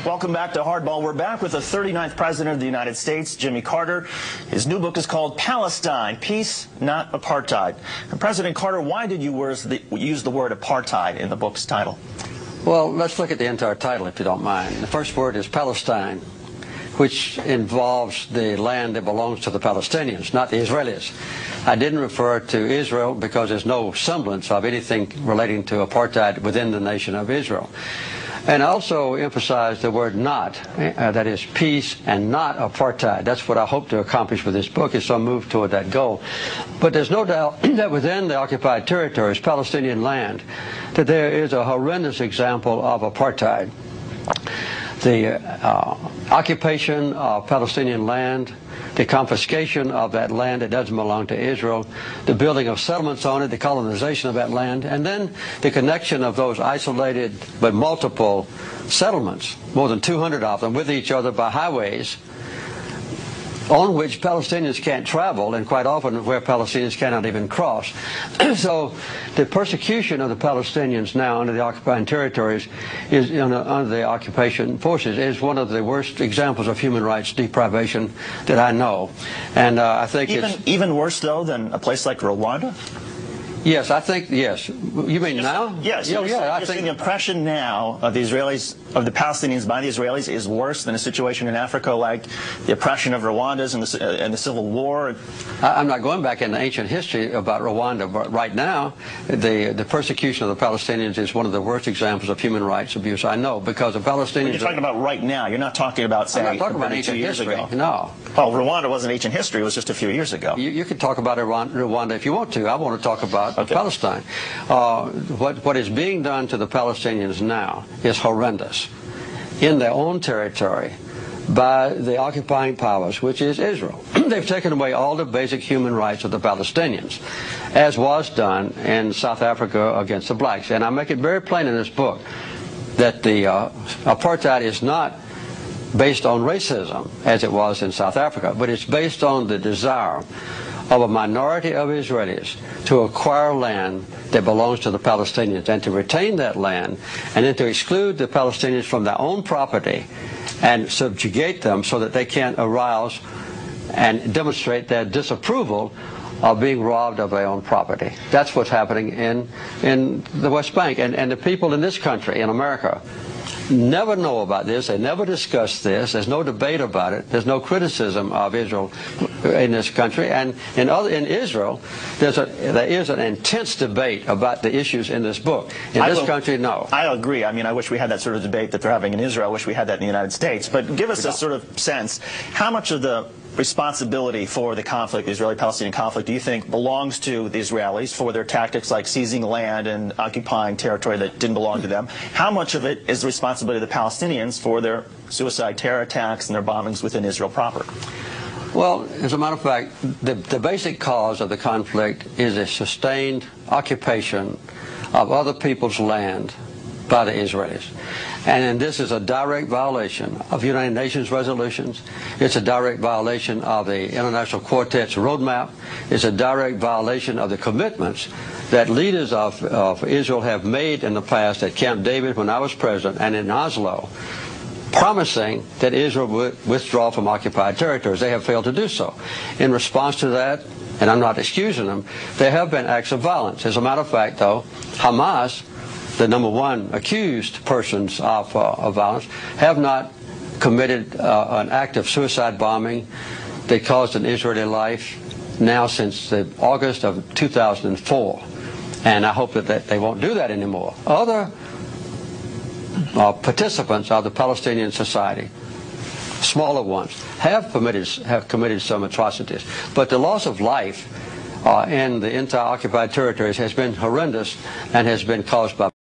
Welcome back to Hardball. We're back with the 39th President of the United States, Jimmy Carter. His new book is called Palestine, Peace, Not Apartheid. And President Carter, why did you use the word apartheid in the book's title? Well, let's look at the entire title, if you don't mind. The first word is Palestine, which involves the land that belongs to the Palestinians, not the Israelis. I didn't refer to Israel because there's no semblance of anything relating to apartheid within the nation of Israel. And I also emphasized the word not, that is peace and not apartheid. That's what I hope to accomplish with this book, is to move toward that goal. But there's no doubt that within the occupied territories, Palestinian land, that there is a horrendous example of apartheid. The occupation of Palestinian land, the confiscation of that land that doesn't belong to Israel, the building of settlements on it, the colonization of that land, and then the connection of those isolated but multiple settlements, more than 200 of them, with each other by highways on which Palestinians can't travel, and quite often where Palestinians cannot even cross. So the persecution of the Palestinians now under the occupied territories, is under the occupation forces, is one of the worst examples of human rights deprivation that I know. And I think even worse, though, than a place like Rwanda? Yes, I think, yes. You mean now? Yes. I think the impression now of the Israelis, of the Palestinians by the Israelis, is worse than a situation in Africa like the oppression of Rwandans and the Civil War. I'm not going back into ancient history about Rwanda, but right now, the persecution of the Palestinians is one of the worst examples of human rights abuse I know, because the Palestinians... When you're talking about right now, you're not talking about, say, I'm not talking about ancient history. Ago. No. Well, Rwanda wasn't ancient history, it was just a few years ago. You can talk about Rwanda if you want to. I want to talk about Palestine. What is being done to the Palestinians now is horrendous in their own territory by the occupying powers, which is Israel. They've taken away all the basic human rights of the Palestinians, as was done in South Africa against the blacks. And I make it very plain in this book that the apartheid is not based on racism, as it was in South Africa, but it's based on the desire of a minority of Israelis to acquire land that belongs to the Palestinians and to retain that land, and then to exclude the Palestinians from their own property and subjugate them so that they can't arouse and demonstrate their disapproval of being robbed of their own property. That's what's happening in the West Bank. And the people in this country, in America, never know about this. They never discuss this. There's no debate about it. There's no criticism of Israel in this country. And in Israel, there is an intense debate about the issues in this book. In this country, no. I agree. I mean, I wish we had that sort of debate that they're having in Israel. I wish we had that in the United States. But give us a sort of sense, how much of the responsibility for the conflict, the Israeli-Palestinian conflict, do you think belongs to the Israelis for their tactics like seizing land and occupying territory that didn't belong to them? How much of it is the responsibility of the Palestinians for their suicide terror attacks and their bombings within Israel proper? Well, as a matter of fact, the basic cause of the conflict is a sustained occupation of other people's land by the Israelis. And this is a direct violation of United Nations resolutions. It's a direct violation of the International Quartet's roadmap. It's a direct violation of the commitments that leaders of Israel have made in the past at Camp David when I was president and in Oslo, promising that Israel would withdraw from occupied territories. They have failed to do so. In response to that, and I'm not excusing them, there have been acts of violence. As a matter of fact, though, Hamas, the number one accused persons of violence, have not committed an act of suicide bombing that caused an Israeli life now since August of 2004. And I hope that they won't do that anymore. Other participants of the Palestinian society, smaller ones, have committed some atrocities. But the loss of life in the entire occupied territories has been horrendous and has been caused by